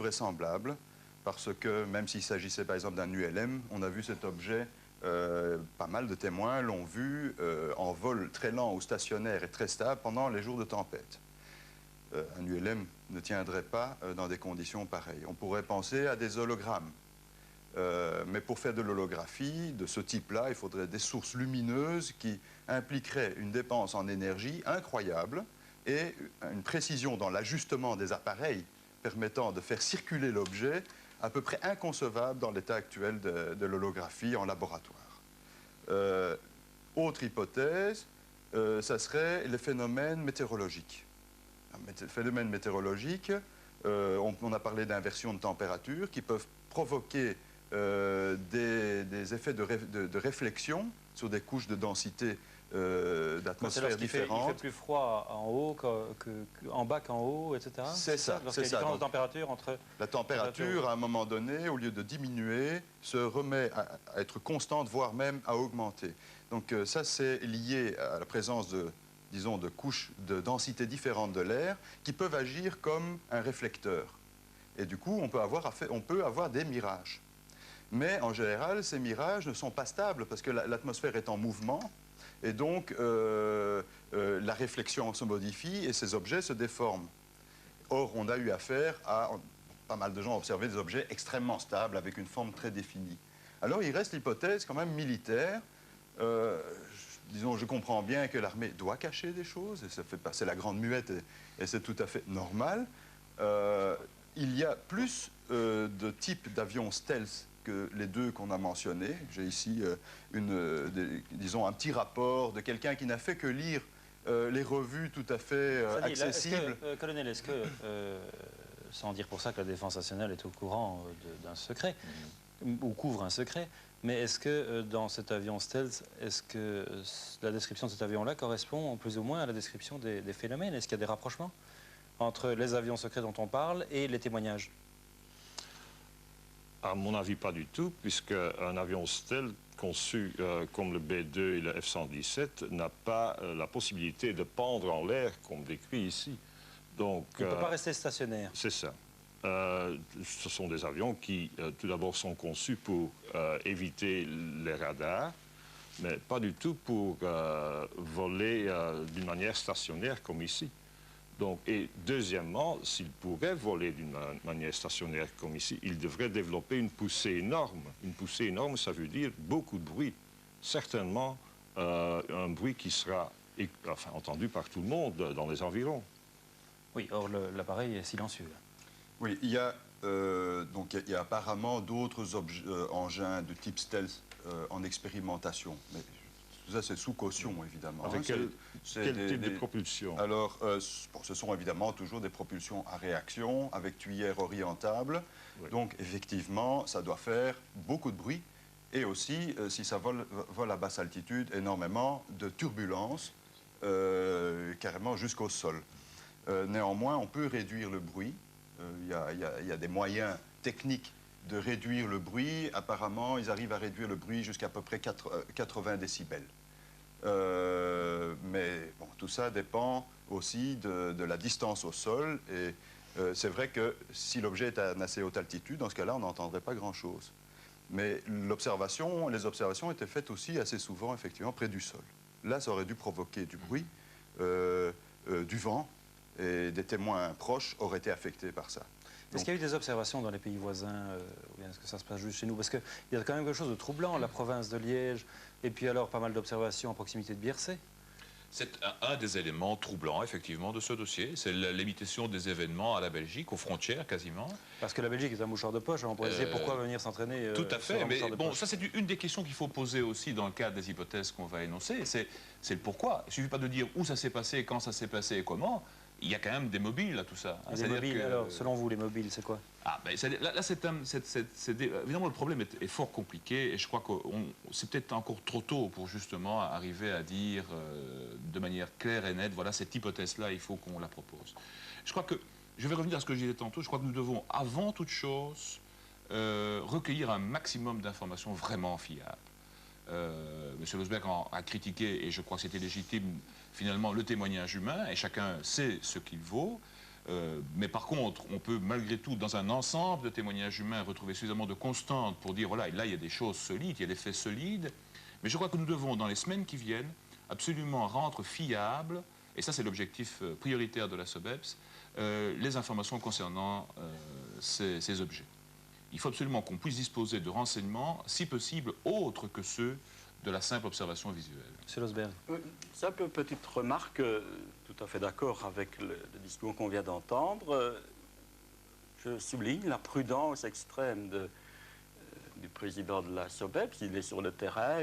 vraisemblable, parce que même s'il s'agissait par exemple d'un ULM, on a vu cet objet, pas mal de témoins l'ont vu en vol très lent ou stationnaire et très stable pendant les jours de tempête. Un ULM ne tiendrait pas dans des conditions pareilles. On pourrait penser à des hologrammes. Mais pour faire de l'holographie de ce type-là, il faudrait des sources lumineuses qui impliqueraient une dépense en énergie incroyable et une précision dans l'ajustement des appareils permettant de faire circuler l'objet à peu près inconcevable dans l'état actuel de l'holographie en laboratoire. Autre hypothèse, ça serait les phénomènes météorologiques. Les phénomènes météorologiques, on a parlé d'inversion de température qui peuvent provoquer des effets de réflexion sur des couches de densité d'atmosphère différentes. Il fait plus froid en haut en bas qu'en haut, etc. C'est ça. Lorsqu'il y a une différence de température entre... La température, à un moment donné, au lieu de diminuer, se remet à être constante, voire même à augmenter. Donc ça, c'est lié à la présence de, disons, de couches de densité différentes de l'air qui peuvent agir comme un réflecteur. Et du coup, on peut avoir des mirages. Mais en général, ces mirages ne sont pas stables parce que l'atmosphère est en mouvement et donc la réflexion se modifie et ces objets se déforment. Or, on a eu affaire à... Pas mal de gens ont observé des objets extrêmement stables avec une forme très définie. Alors, il reste l'hypothèse quand même militaire. Disons, je comprends bien que l'armée doit cacher des choses et ça fait passer la grande muette et c'est tout à fait normal. Il y a plus de types d'avions stealth que les deux qu'on a mentionnés. J'ai ici disons un petit rapport de quelqu'un qui n'a fait que lire les revues tout à fait accessibles. Colonel, est-ce que, sans dire pour ça que la Défense nationale est au courant d'un secret, ou couvre un secret, mais est-ce que dans cet avion stealth, est-ce que la description de cet avion-là correspond plus ou moins à la description des phénomènes? Est-ce qu'il y a des rapprochements entre les avions secrets dont on parle et les témoignages? À mon avis, pas du tout, puisque un avion stealth conçu comme le B-2 et le F-117 n'a pas la possibilité de pendre en l'air, comme décrit ici. Donc, il ne peut pas rester stationnaire. C'est ça. Ce sont des avions qui, tout d'abord, sont conçus pour éviter les radars, mais pas du tout pour voler d'une manière stationnaire comme ici. Donc, et deuxièmement, s'il pourrait voler d'une manière stationnaire comme ici, il devrait développer une poussée énorme. Une poussée énorme, ça veut dire beaucoup de bruit. Certainement, un bruit qui sera entendu par tout le monde dans les environs. Oui, or l'appareil est silencieux. Oui, il y a apparemment d'autres engins de type stealth en expérimentation. Mais tout ça, c'est sous caution, évidemment. Avec quel type de propulsion? Alors, ce sont évidemment toujours des propulsions à réaction, avec tuyère orientable. Oui. Donc, effectivement, ça doit faire beaucoup de bruit. Et aussi, si ça vole à basse altitude, énormément de turbulences, carrément jusqu'au sol. Néanmoins, on peut réduire le bruit. Il y a des moyens techniques de réduire le bruit. Apparemment, ils arrivent à réduire le bruit jusqu'à peu près 80 décibels. Mais bon, tout ça dépend aussi de la distance au sol. Et c'est vrai que si l'objet est à une assez haute altitude, dans ce cas-là, on n'entendrait pas grand-chose. Mais les observations étaient faites aussi assez souvent, effectivement, près du sol. Là, ça aurait dû provoquer du bruit, du vent, et des témoins proches auraient été affectés par ça. Est-ce qu'il y a eu des observations dans les pays voisins ou bien est-ce que ça se passe juste chez nous? Parce qu'il y a quand même quelque chose de troublant, la province de Liège, et puis alors pas mal d'observations à proximité de Biercé. C'est un des éléments troublants, effectivement, de ce dossier. C'est la limitation des événements à la Belgique, aux frontières, quasiment. Parce que la Belgique est un mouchoir de poche, on pourrait se dire pourquoi venir s'entraîner tout à fait, mais bon, ça c'est une des questions qu'il faut poser aussi dans le cadre des hypothèses qu'on va énoncer, c'est le pourquoi. Il ne suffit pas de dire où ça s'est passé, quand ça s'est passé et comment. Il y a quand même des mobiles à tout ça. Des mobiles, alors, selon vous, les mobiles, c'est quoi? Là, évidemment, le problème est fort compliqué et je crois que c'est peut-être encore trop tôt pour justement arriver à dire de manière claire et nette, voilà, cette hypothèse-là, il faut qu'on la propose. Je crois que, je vais revenir à ce que je disais tantôt, je crois que nous devons, avant toute chose, recueillir un maximum d'informations vraiment fiables. M. Losberg a critiqué, et je crois que c'était légitime, finalement, le témoignage humain, et chacun sait ce qu'il vaut. Mais par contre, on peut malgré tout, dans un ensemble de témoignages humains, retrouver suffisamment de constantes pour dire, voilà, là, il y a des choses solides, il y a des faits solides. Mais je crois que nous devons, dans les semaines qui viennent, absolument rendre fiables, et ça c'est l'objectif prioritaire de la SOBEPS, les informations concernant ces objets. Il faut absolument qu'on puisse disposer de renseignements, si possible, autres que ceux de la simple observation visuelle. Monsieur Losberg. Simple petite remarque, tout à fait d'accord avec le discours qu'on vient d'entendre. Je souligne la prudence extrême du président de la SOBEPS. Il est sur le terrain,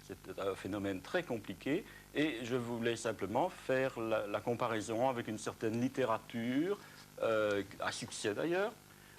c'est un phénomène très compliqué. Et je voulais simplement faire la comparaison avec une certaine littérature, à succès d'ailleurs,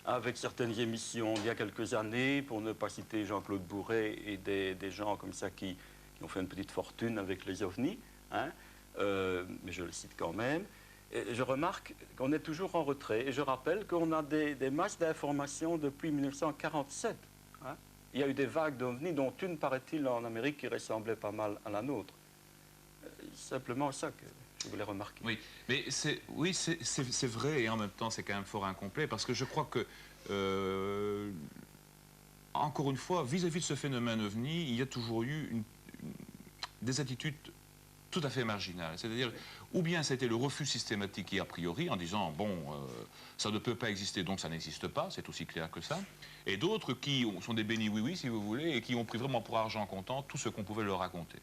avec certaines émissions il y a quelques années, pour ne pas citer Jean-Claude Bourret et des gens comme ça qui ont fait une petite fortune avec les ovnis, hein, mais je le cite quand même. Et je remarque qu'on est toujours en retrait. Et je rappelle qu'on a des masses d'informations depuis 1947. Hein. Il y a eu des vagues d'ovnis, dont une, paraît-il, en Amérique qui ressemblait pas mal à la nôtre. Simplement ça que je voulais remarquer. Oui, mais c'est vrai, et en même temps, c'est quand même fort incomplet, parce que je crois que, encore une fois, vis-à-vis de ce phénomène ovni, il y a toujours eu des attitudes tout à fait marginales. C'est-à-dire, ou bien c'était le refus systématique et a priori, en disant, bon, ça ne peut pas exister, donc ça n'existe pas, c'est aussi clair que ça. Et d'autres qui sont des bénis oui-oui, si vous voulez, et qui ont pris vraiment pour argent comptant tout ce qu'on pouvait leur raconter.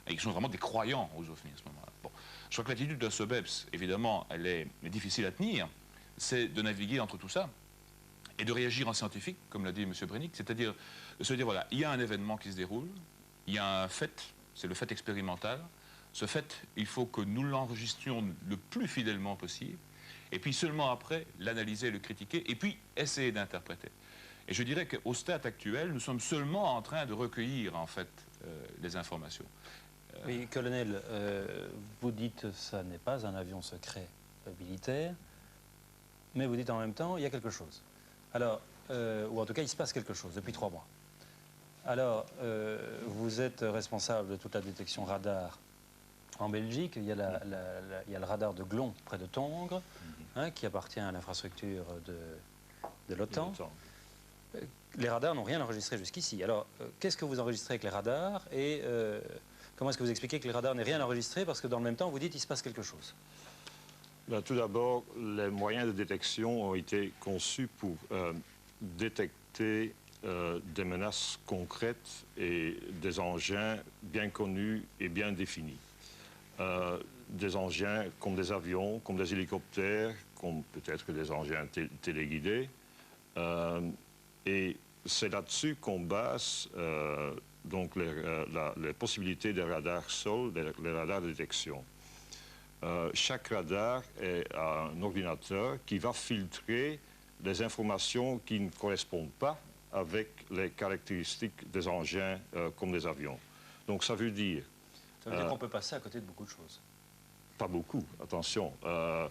Et qui sont vraiment des croyants aux ovnis à ce moment-là. Bon. Je crois que l'attitude de la SOBEPS, évidemment, elle est difficile à tenir, c'est de naviguer entre tout ça et de réagir en scientifique, comme l'a dit M. Brennick, c'est-à-dire de se dire, voilà, il y a un événement qui se déroule, il y a un fait, c'est le fait expérimental. Ce fait, il faut que nous l'enregistrions le plus fidèlement possible, et puis seulement après, l'analyser, le critiquer, et puis essayer d'interpréter. Et je dirais qu'au stade actuel, nous sommes seulement en train de recueillir, en fait, les informations. Oui, colonel, vous dites que ça n'est pas un avion secret militaire, mais vous dites en même temps il y a quelque chose. Alors, ou en tout cas, il se passe quelque chose depuis 3 mois. Alors, vous êtes responsable de toute la détection radar en Belgique. Il y a, il y a le radar de Glon, près de Tongres, hein, qui appartient à l'infrastructure de l'OTAN. Les radars n'ont rien enregistré jusqu'ici. Alors, qu'est-ce que vous enregistrez avec les radars et comment est-ce que vous expliquez que les radars n'aient rien enregistré parce que dans le même temps, vous dites qu'il se passe quelque chose? Ben, tout d'abord, les moyens de détection ont été conçus pour détecter des menaces concrètes et des engins bien connus et bien définis. Des engins comme des avions, comme des hélicoptères, comme peut-être des engins téléguidés. Et c'est là-dessus qu'on base donc les possibilités des radars sol, les radars de détection. Chaque radar est un ordinateur qui va filtrer les informations qui ne correspondent pas avec les caractéristiques des engins comme des avions. Donc ça veut dire... Ça veut dire qu'on peut passer à côté de beaucoup de choses. Pas beaucoup, attention. Un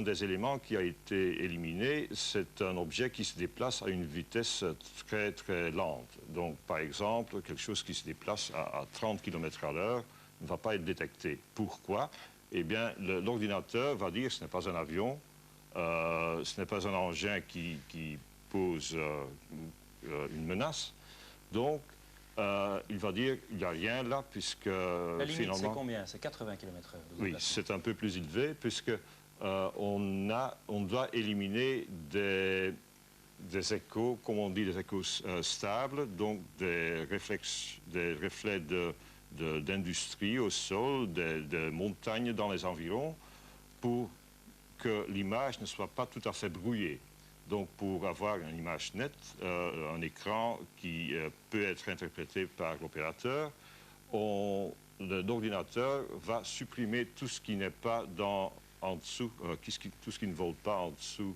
des éléments qui a été éliminé, c'est un objet qui se déplace à une vitesse très très lente. Donc par exemple, quelque chose qui se déplace à 30 km/h ne va pas être détecté. Pourquoi? Eh bien, l'ordinateur va dire ce n'est pas un avion, ce n'est pas un engin qui pose une menace. Donc, il va dire il n'y a rien là, puisque la limite, finalement... c'est combien? C'est 80 km/h. Oui, c'est un peu plus élevé, puisque on doit éliminer des échos, comme on dit, des échos stables, donc des reflets d'industrie au sol, de montagnes dans les environs, pour que l'image ne soit pas tout à fait brouillée. Donc pour avoir une image nette, un écran qui peut être interprété par l'opérateur, l'ordinateur va supprimer tout ce qui n'est pas en dessous, tout ce qui ne vole pas en dessous,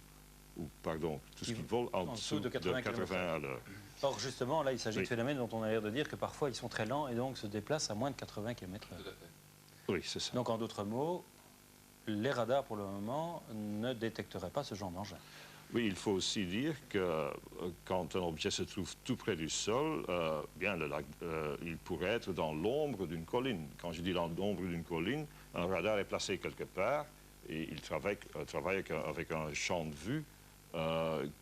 ou pardon, tout ce qui vole en dessous de 80 à l'heure. Or, justement, là, il s'agit de phénomènes dont on a l'air de dire que parfois ils sont très lents et donc se déplacent à moins de 80 km/h. Oui, c'est ça. Donc, en d'autres mots, les radars, pour le moment, ne détecteraient pas ce genre d'engin. Oui, il faut aussi dire que quand un objet se trouve tout près du sol, bien, il pourrait être dans l'ombre d'une colline. Quand je dis dans l'ombre d'une colline, un radar est placé quelque part et il travaille avec un champ de vue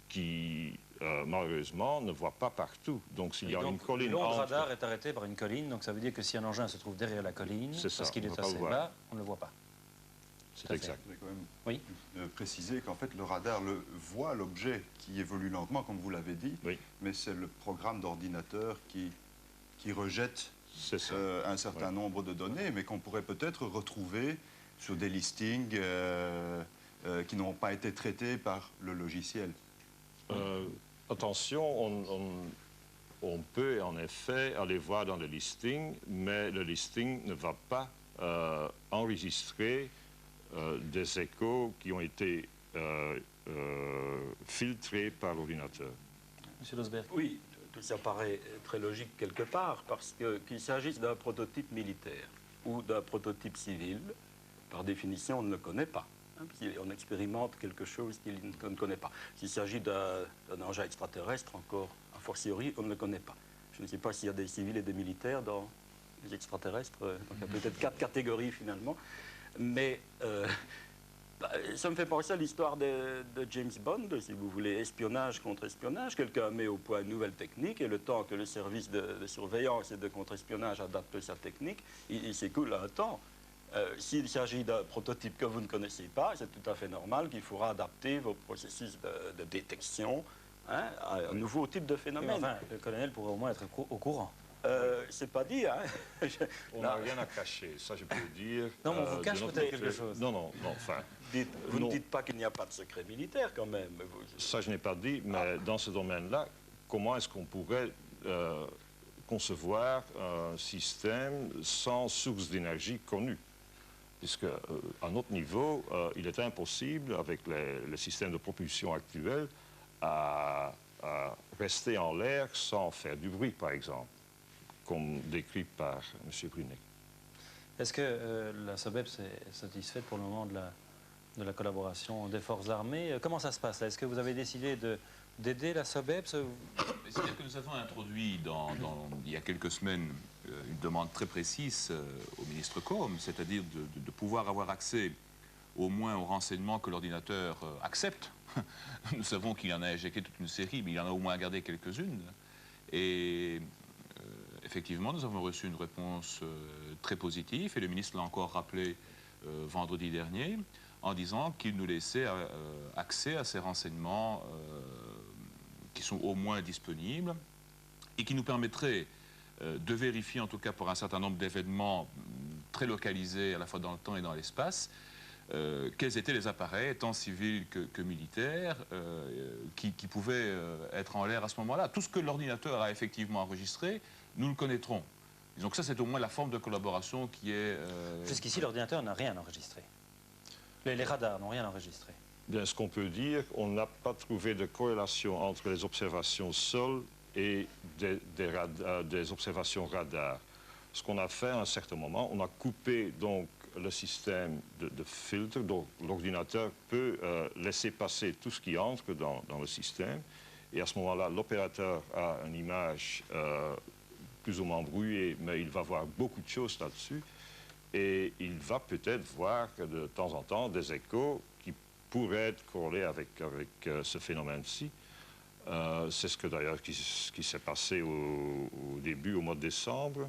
qui, malheureusement, ne voit pas partout. Donc, s'il y a une colline l'onde entre... radar est arrêtée par une colline, donc ça veut dire que si un engin se trouve derrière la colline, C'est ça, parce qu'il on est ne peut pas assez le voir. bas, on ne le voit pas. C'est Tout à exact. Je vais quand même Oui. préciser qu'en fait, le radar voit l'objet qui évolue lentement, comme vous l'avez dit, Oui. mais c'est le programme d'ordinateur qui rejette C'est ça. un certain nombre de données, mais qu'on pourrait peut-être retrouver sur des listings qui n'ont pas été traités par le logiciel. Attention, on peut en effet aller voir dans le listing, mais le listing ne va pas enregistrer des échos qui ont été filtrés par l'ordinateur. Monsieur Losberg. Oui, tout ça paraît très logique quelque part, parce qu'il s'agisse d'un prototype militaire ou d'un prototype civil, par définition, on ne le connaît pas. Hein, on expérimente quelque chose qu'on ne connaît pas. S'il s'agit d'un engin extraterrestre, encore, a fortiori, on ne le connaît pas. Je ne sais pas s'il y a des civils et des militaires dans les extraterrestres. Donc il y a peut-être 4 catégories finalement. Mais ça me fait penser à l'histoire de James Bond, si vous voulez, espionnage contre espionnage. Quelqu'un met au point une nouvelle technique et le temps que le service de surveillance et de contre-espionnage adapte sa technique, il s'écoule un temps. S'il s'agit d'un prototype que vous ne connaissez pas, c'est tout à fait normal qu'il faudra adapter vos processus de détection, hein, à un nouveau type de Mais phénomène. enfin, le colonel pourrait au moins être au courant. C'est pas dit, hein. On n'a rien à cacher, ça je peux le dire. Non, mais on vous cache de notre peut-être côté. quelque chose. Non, enfin, Vous non. ne dites pas qu'il n'y a pas de secret militaire quand même. Ça je n'ai pas dit, mais dans ce domaine-là, comment est-ce qu'on pourrait concevoir un système sans source d'énergie connue? Puisque, à notre niveau, il est impossible, avec les systèmes de propulsion actuels, à rester en l'air sans faire du bruit, par exemple, comme décrit par M. Brunet. Est-ce que la SOBEPS est satisfaite pour le moment de la collaboration des forces armées? Comment ça se passe là? Est-ce que vous avez décidé d'aider la SOBEPS? C'est-à-dire que nous avons introduit il y a quelques semaines une demande très précise au ministre Com, c'est-à-dire de pouvoir avoir accès au moins aux renseignements que l'ordinateur accepte. Nous savons qu'il en a injecté toute une série, mais il en a au moins gardé quelques-unes. Et effectivement, nous avons reçu une réponse très positive, et le ministre l'a encore rappelé vendredi dernier, en disant qu'il nous laissait accès à ces renseignements qui sont au moins disponibles et qui nous permettraient de vérifier, en tout cas pour un certain nombre d'événements très localisés à la fois dans le temps et dans l'espace, quels étaient les appareils, tant civils que militaires, qui pouvaient être en l'air à ce moment-là. Tout ce que l'ordinateur a effectivement enregistré, nous le connaîtrons. Donc ça, c'est au moins la forme de collaboration qui est... Jusqu'ici, l'ordinateur n'a rien enregistré. Les radars n'ont rien enregistré. Bien, ce qu'on peut dire, on n'a pas trouvé de corrélation entre les observations sol et des observations radar. Ce qu'on a fait à un certain moment, on a coupé donc le système de filtre, donc l'ordinateur peut laisser passer tout ce qui entre dans le système, et à ce moment-là, l'opérateur a une image plus ou moins brouillée, mais il va voir beaucoup de choses là-dessus, et il va peut-être voir de temps en temps des échos qui pourraient être corrélés avec ce phénomène-ci. C'est ce que d'ailleurs qui s'est passé au début, au mois de décembre.